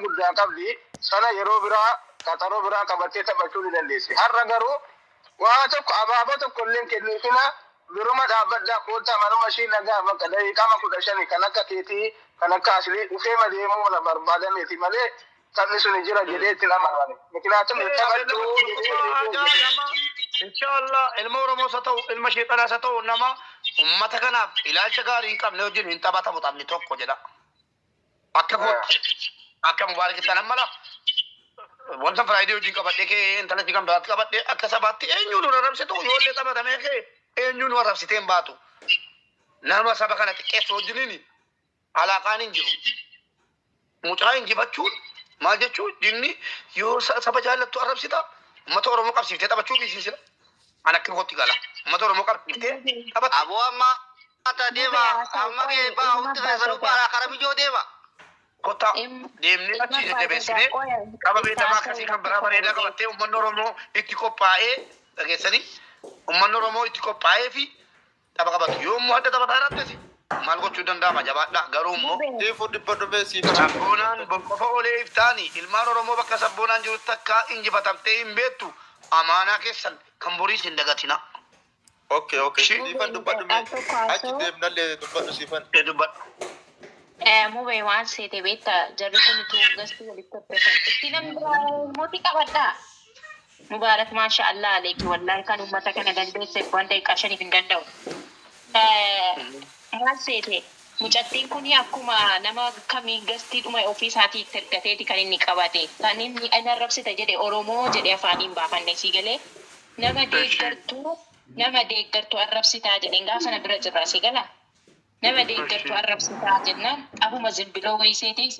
guddaa qabdi sana yeroo biraa qaxaroo biraa qabattee taphachuu ni dandeessi. Har'a garuu waa tokko abaaboo tokko illee kenniifina biruma dhaabbaddaa koottaa manuma ishii nagaa bakka daqiiqaa 15 kan akka keetii kan akka aslii dhufee madeemuu na barbaadameeti malee taphni sun jira jedhee itti nama dhane. Miknaatum taphachuu inshallah ilma Oromoo sata'u ilma sheexanaa sata'u nama ummata kanaaf ilaalcha gaarii hin qabne wajjin hin taphatamu taphni tokko jedha. Akka gootti akka Mubaarak itti mala wanta Friday wajjin qabadhee kee intalatti kan biraatti qabadhee akka sabaatti eenyuun nu rabsitu yoollee taphatamee kee eenyuun nu rabsitee hin baatu. Nama saba kana xiqqeessu wajjiniin alaaqaan hin jiru. Mucaa injifachuun maal jechuun jinni yoo saba jaallattu arrabsita ummata Oromoo qabsiiftee taphachuu biisiisira. Ana akka gootti gala ummata Oromoo qabsiiftee taphatu. Aboo amma ata deema amma kee baa hundi feesaruu baara kara bijoo deema. Kota deemnee achi deddeebisnee qaba beekamaa akkasii kan biraa bareedaa qabattee uummanni Oromoo itti qophaa'ee dhageessanii uummanni Oromoo itti qophaa'ee fi tapha qabatu yommuu adda taphataa irratti maal gochuu danda'ama jabaadha garuu immoo deefuu dhibbadhu beesii sabboonaan qofa olee iftaanii ilmaan Oromoo bakka sabboonaan jirutti akka injifatamtee hin beektu amaanaa keessan kan boriis hin dagatina. Okay. Siifan dubbadhu achi deemnallee dubbadhu siifan. Dubbadhu. Mube waan seete beekta jarri kun utuu gastuu walitti hojjetan itti namni mootii qabadha. Mubaarak maasha Allah aleeki wallahi kan uummata kana dandeesseef waan daqiiqaa 5 hin danda'u. Maal seete mucattiin kun akkuma nama kamii gastii dhuma ofii isaatii itti ergateeti kan inni qabate. Kan inni ana rabsita jedhe Oromoo jedhe afaaniin baafanne si galee nama deeggartuu arrabsitaa jedheen gaafa na bira jirra si gala. Nama deeggartuu arrabsitaa jennaan abuma zimbiloo wayiseetis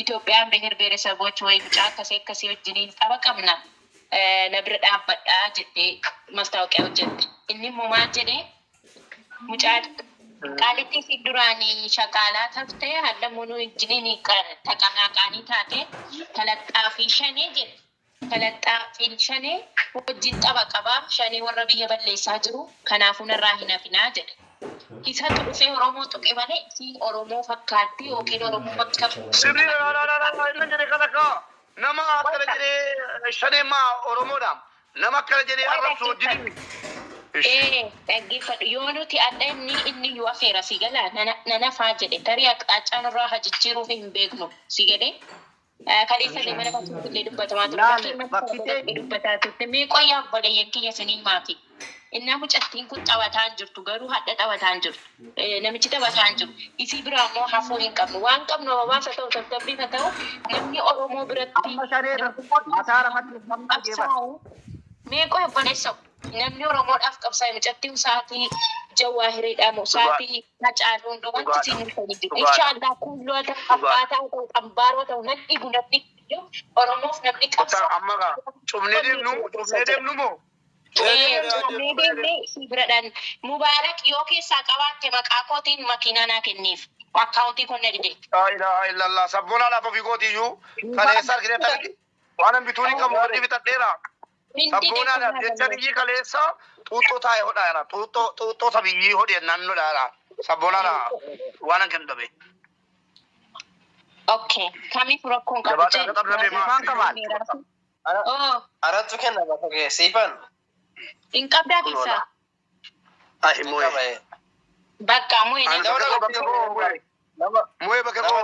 Itoophiyaan beher beeresaboች ወይ ብቻ akkasii wajjiniin qaba qabna na bira dhaabbadhaa jettee mastaawoqiyaa hojjette. Inni immoo maal jedhee mucaa qaalitti si duraanii shaqaalaa taftee hallamuun wajjiniin taqanaaqaanii taate talaxxaafii shanee jedhe. Talaxxaafii shanee wajjin qaba qabaa shanee warra biyya balleessaa jiru kanaafuu narraa hin hafinaa jedhe. Isa dhufee Oromoo tuqe malee si Oromoo fakkaatti yookiin Oromoo bakka Sirri inni jedhe kana kaa nama akkana jedhee shaneemaa Oromoodhaam nama akkana jedhee arrabsu wajjin. Dhaggeeffadhu yoo nuti adda inni yoo afeera si gala nanafaa jedhe tarii qaccaan irraa hajjichiiruuf hin beeknu si jedhe. Kaleessa mana bakki illee dubbatamaa ture. Bakki dubbataa turte mee qoyyaa obboleeyyan kiyya sanii maafi. Inna mucattiin kun taphataan jirtu garuu hadda taphataan jirtu. Namichi taphataan jiru. Isii biraa immoo hafuu hin qabnu. Waan qabnu hawaasa ta'u tasgabbii haa ta'u namni Oromoo biratti meeqoo obboleessa namni Oromoodhaaf qabsaa'e mucattiin sa'aatii Jawaahiriidha moo sa'aatii Hacaaluun wanti siin hin jiru. Inshaallah kulloota abbaataa ta'u xambaaroo ta'u nadhi gunatti Oromoof namni qabsaa'e. Amma cufnee deemnu moo? Mubaarak yoo keessaa qabaatte maqaa kootiin makiinaa naa kenniif akkaawuntii kun nagde. Illallah sabboonaa ofii kootiyyuu kaleessa argine tarii waan bituun hin qabu hodhi bitadheera. Sabboonaa jecha biyyi kaleessa xuuxxoo taa'e hodhaa xuuxxoo sabiyyii hodhe naannoodhaa sabboonaa waan kan dhabe. Okay, kamiif rakkoon qabu. Arattu kenna bakka kee siifan. In qabdaa keessaa. Moo'ee. Bakka moo'ee. Moo'ee bakka koo.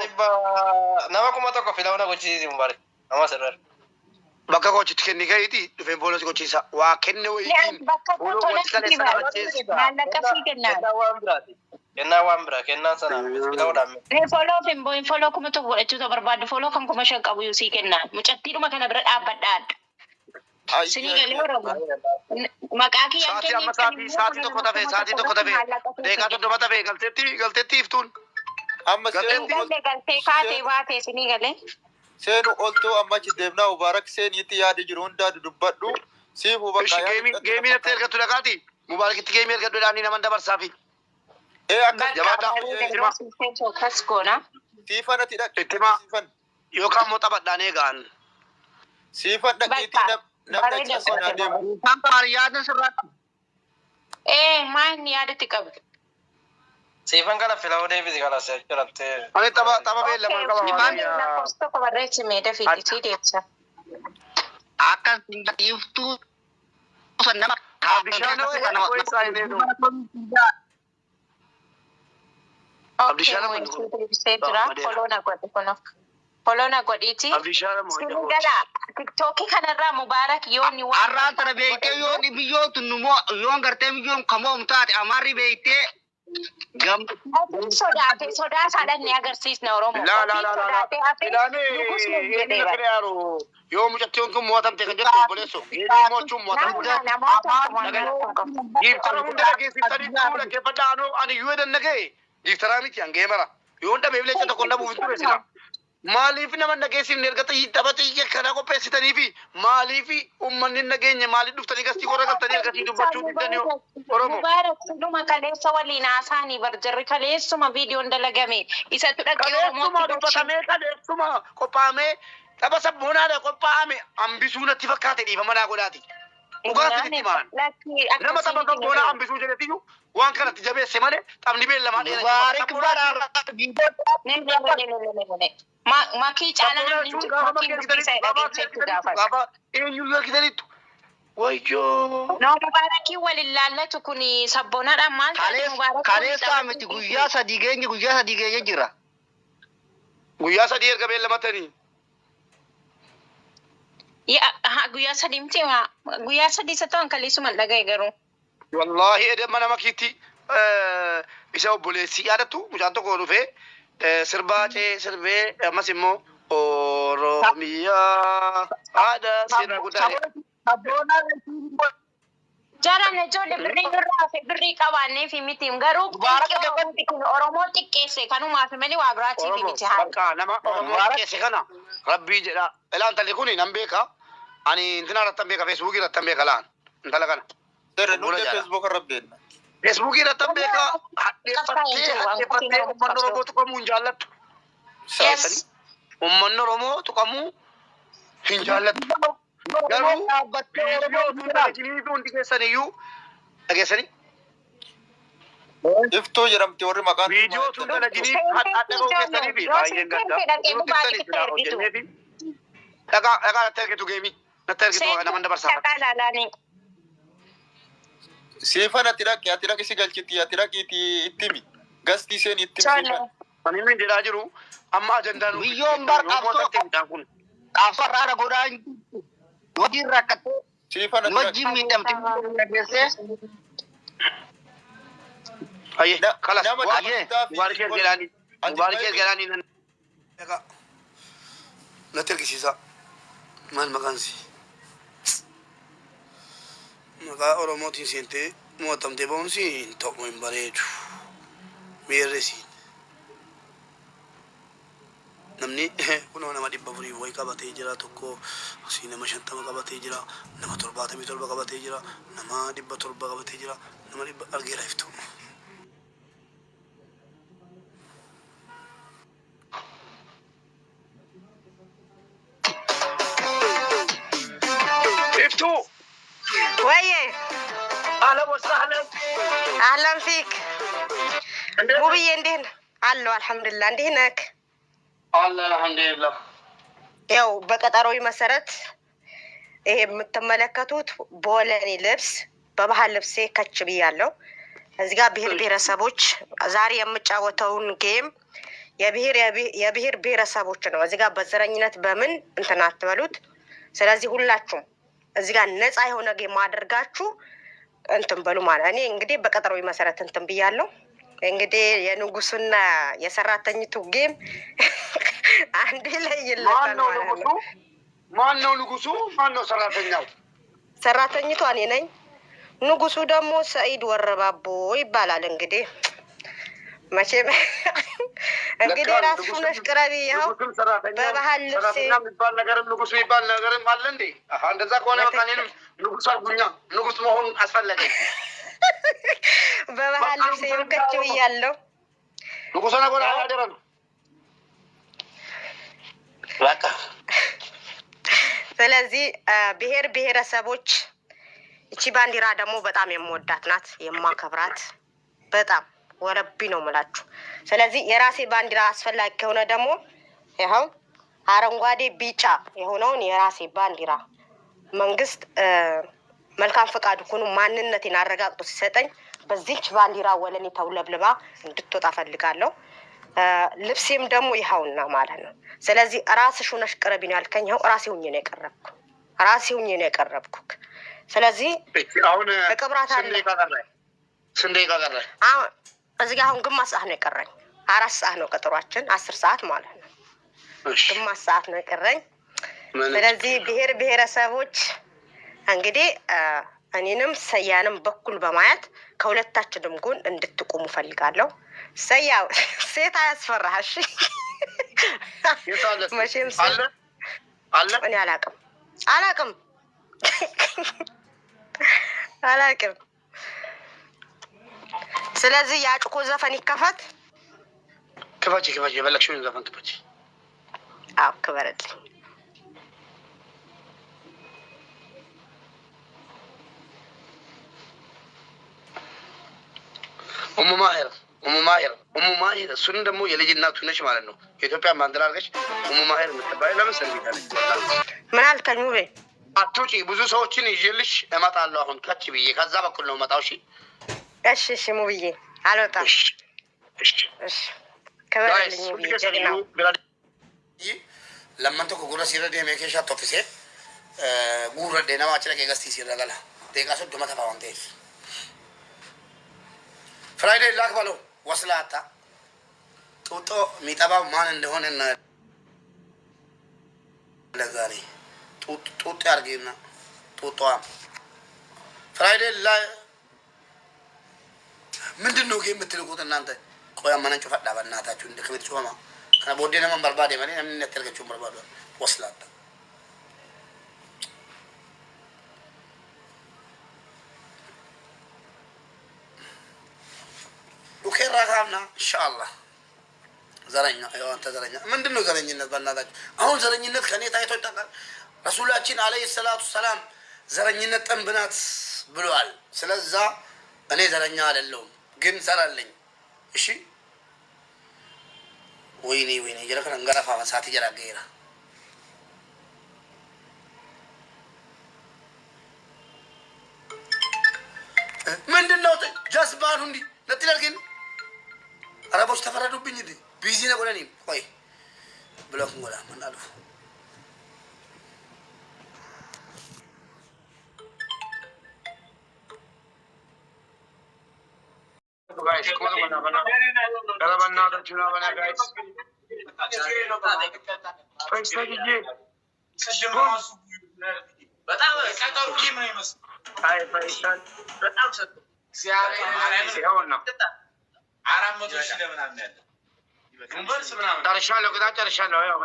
Nama kuma tokko filawna gochisiisi Mubaarak. Nama sirreera. Bakka koochitti kenni gahiiti dhufeen boolos gochiisa. Waa kenne wayitiin. Bakka koo tolatti maallaqa sii kennaa. Kennaa waan biraa kennaan sana filawdhaan. Foloof hin boo'in foloo kuma tokko godhachuutu barbaadu foloo kan kuma 5 qabu yoo sii kennaa. Mucattiidhuma kana bira dhaabbadhaadha. Sinii galee Oromoo. Maqaa kiyyaan kenniif sa'aatii tokko tafee deeqaa 30 tafee galteetti iftuun. Amma galtee kaatee baatee sinii galee. Seenu oltuu amma achi deemnaa Mubaarak seeniitti yaada jiru hundaa dubbadhu. Siifuu bakka geemii natti ergattu dhaqaati. Mubaarakitti geemii ergadhuudhaan nama dabarsaafi. Siifan ati dhaqxittima yookaan moo taphadhaan eegaan. Siifan dhaqiitti namni achi deemu. Kan yaadni sirraa. Maan yaadatti qabdu. Siifan kana filaa deebisi kana seekkirattee. Ani tapha beellamaan qaba. Lakkoofsa qabarreechi meeda fiiditii deemsa. Akan tinggaliftu nama Abdishana way saayinee Abdishana Kolona godhiti. Abdishana Sinigala TikTokii kanarraa Mubaarak yoonni waan arraatara beekee yoo dhibiyyootu numoo yoo gartee biyyoon kamoom taate amarri beektee sodaa isaadhaan ni agarsiisna Oromoo. Yoo mucattiin kun mootamte kan jettu obboleessu moochuun mootamte ani yoo dannagee giiftaraa miti hangee mara yoo dhabe bileessa tokko dhabuuf hin ture sila maaliif nama nageessifne ergata taphatii kana qopheessitanii fi maaliif uummanni nageenya maaliif dhuftanii gastii korra galtanii ergatii dubbachuu diddanii Oromoo. Mubaarakuma kaleessa waliin haasaanii barjarri kaleessuma viidiyoon dalagame isatu dhaqee Oromootti dubbatamee kaleessuma qophaa'amee tapha sabboonaa qophaa'ame hambisuu natti fakkaate dhiifa manaa godhaati. Dhugaatti itti maan nama tapha sabboonaa hambisuu jedhetiyyuu waan kanatti jabeesse malee taphni beellamaa Makii caalaa namni eenyuyyuu argitaniittu wayyoo. No Mubaarakii waliin laallatu kun sabboonaadhaan maal taate Mubaarak kaleessaa miti guyyaa sadii keenya jira. Guyyaa sadii erga beellamatanii. Guyyaa sadii miti guyyaa sadii isa ta'an kaleessuma dhagaye garuu. Wallaahi edemma nama kiitti isa obboleessi yaadattu mucaan tokko dhufee sirbaa sirbee ammas immoo Oromiyaa aadaa sirna guddaa. Jaran ijoollee birrii irraa fi birrii qabaannee fi miti garuu Oromoo xiqqeesse kanumaaf malee waa biraatiif miti haa. Nama Oromoo xiqqeesse kana rabbii jedha. Ilaan talli kuni nan beeka. Ani intina irratti beeka feesbuukii irratti beeka laan intala kana. Dere nuti Facebook irratti feesbuukii irratti beeka hadheeffattee uummanni Oromoo tuqamuu hin jaallattu. Uummanni Oromoo tuqamuu hin jaallattu. Garuu viidiyoo hundi keessaniyyuu dhageessanii. Iftuu jedhamti warri maqaan viidiyoo sun dalaganii hadhaadhagoo keessanii fi baay'een gaddaa. Dhagaa natti ergitu geemii. Natti ergitu nama dabarsaa. Siifan ati dhaqi si galchiti ati dhaqiiti ittimi. Gasti isheen ittimi siifan. Ani min jedhaa jiru amma ajandaan biyyoon barqabsoo kun. Qaafarraadha godhaa wajjin rakkatee siifan ati wajjin miidhamte dhageessee. Aye, kalas. Mubaarikee galaanii. Mubaarikee galaanii nan. Natti ergisiisa. Maal maqaansi? Maqaa Oromootiin seentee mootamtee ba'umsi hin ta'u hin bareedu. Miirresiin. Namni kunoo nama 400 wayi qabatee jira tokko asii nama 50 qabatee jira nama 77 qabatee jira nama 700 qabatee jira nama 100 argeera iftu. Iftu. Waye. Ahlan wa sahlan. Ahlan fik. Mubiye ndihna. Allo alhamdulillah ndihnak. አልሐምዱሊላህ ያው በቀጠሮው መሰረት ይሄ የምትመለከቱት በወለኔ ልብስ በባህል ልብሴ ከች ብያለሁ። እዚህ ጋር ብሔር ብሔረሰቦች ዛሬ የምጫወተውን ጌም የብሔር ብሔረሰቦች ነው። እዚህ ጋር በዘረኝነት በምን እንትን አትበሉት። ስለዚህ ሁላችሁም እዚህ ጋር ነፃ የሆነ ጌም አድርጋችሁ እንትን በሉ ማለት እኔ እንግዲህ በቀጠሮው መሰረት እንትን ብያለሁ። እንግዲህ የንጉሱና የሰራተኝቱ ጌም አንድ ላይ ይለታል ማለት ነው። ማን ነው ንጉሱ? ማን ነው ሰራተኛው? ሰራተኝቷ እኔ ነኝ። ንጉሱ ደግሞ ሰኢድ ወረባቦ ይባላል። እንግዲህ መቼም እንግዲህ ራሱ ነሽ ቅረቢ ያው በባህል ልብስ የሚባል ነገርም ንጉሱ የሚባል ነገርም አለ እንዴ? እንደዛ ከሆነ በቃ እኔንም ንጉስ አልኩኛ። ንጉስ መሆን አስፈለገ። በባህል ልብስ የምከች ብያለሁ። ንጉሱ ነገር አላደረ ነው በቃ። ስለዚህ ብሔር ብሔረሰቦች እቺ ባንዲራ ደግሞ በጣም የምወዳት ናት፣ የማከብራት በጣም ወረቢ ነው የምላችሁ። ስለዚህ የራሴ ባንዲራ አስፈላጊ ከሆነ ደግሞ ይኸው አረንጓዴ ቢጫ የሆነውን የራሴ ባንዲራ መንግስት መልካም ፈቃድ ሆኖ ማንነቴን አረጋግጦ ሲሰጠኝ በዚህች ባንዲራ ወለኔ ተውለብልባ እንድትወጣ ፈልጋለሁ። ልብሴም ደግሞ ይኸውና ማለት ነው። ስለዚህ ራስሽ ሆነሽ ቅረቢ ነው ያልከኝ። ይኸው ራሴ ሁኜ ነው የቀረብኩ፣ ራሴ ሁኜ ነው የቀረብኩክ። ስለዚህ አሁን በቅብራት አለ ስንዴ ቀረ። አሁን እዚህ ጋር አሁን ግማሽ ሰዓት ነው የቀረኝ። 4 ሰዓት ነው ቀጠሯችን፣ 10 ሰዓት ማለት ነው። ግማሽ ሰዓት ነው የቀረኝ። ስለዚህ ብሔር ብሔረሰቦች እንግዲህ እኔንም ሰያንም በኩል በማየት ከሁለታችንም ጎን እንድትቆሙ ፈልጋለሁ። ሰያው ሴት አያስፈራሽ። መቼም አለ እኔ አላቅም ስለዚህ የአጭቆ ዘፈን ይከፈት። ክፈች የፈለግሽውን ዘፈን ክፈች። አዎ ክበረልኝ። ኡሙ ማሄር እሱን ደግሞ የልጅ እናቱ ነች ማለት ነው። የኢትዮጵያ ባንዲራ አድርገሽ ኡሙ ማሄር የምትባለው ለምን ሰልቢታለች? ምን አልከኝ? ውቤ አትውጪ። ብዙ ሰዎችን ይዤልሽ እመጣለሁ። አሁን ከች ብዬ ከዛ በኩል ነው እመጣው። እሺ ሙብዬ አልወጣም። እሺ ከበረልኝ ሙብዬ ጀግናው ለምን ተኮ ጉራ ሲረደ ሜኬሻ ቶፍሴ ጉረደ ነማች ለከ ገስቲ ሲረጋላ ደቂቃ ሶዶ መተፋውንቴ ፍራይዴ ላክ ባለው ወስላታ ጡጦ የሚጠባው ማን እንደሆነ ለዛሬ ጡጦ ያርገና ጡጦ ፍራይዴ ላይ ምንድነው የምትልቁት እናንተ? ቆያ ማንንጭ ፈዳ በእናታችሁ እንደ ክብት ጮማ ከና ቦዴ ነመን በርባዴ ማለት ምን ነተልከችሁ በርባዴ ወስላታ ዱከራ ካምና ኢንሻአላህ ዘረኛ ያው አንተ ዘረኛ ምንድነው ዘረኝነት? በእናታችሁ አሁን ዘረኝነት ከኔ ታይቶ ይጣጣል። ረሱላችን አለይሂ ሰላቱ ሰላም ዘረኝነት ጠንብናት ብሏል። ስለዛ እኔ ዘረኛ አይደለሁም ግን ዘራለኝ። እሺ ወይኔ ይረከን እንገራፋ ማሳት ይጀራገይራ ምንድነው ጀስባኑ እንዲ ለጥላል ግን አረቦች ተፈረዱብኝ እንዴ? ቢዚ ነው ወለኔ ቆይ ብሎክ ሞላ ምን አሉ? guys come on bana kala banna da chuna bana guys पैसा दीजिए በጣም ቀጠሩ ምን ይመስል አይ पैसा በጣም ሰጥ ሲያረና አራት መቶ ሺህ ለምናምን ያለ ግንበርስ ምናምን ጨርሻለሁ። ቅጣት ጨርሻለሁ። ያው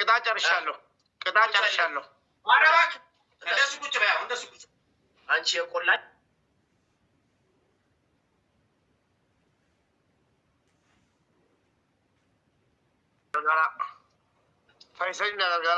ቅጣት ጨርሻለሁ። አረባክ እንደሱ ቁጭ በያ እንደሱ ቁጭ አንቺ የቆላኝ ፈይሰኝ ነገር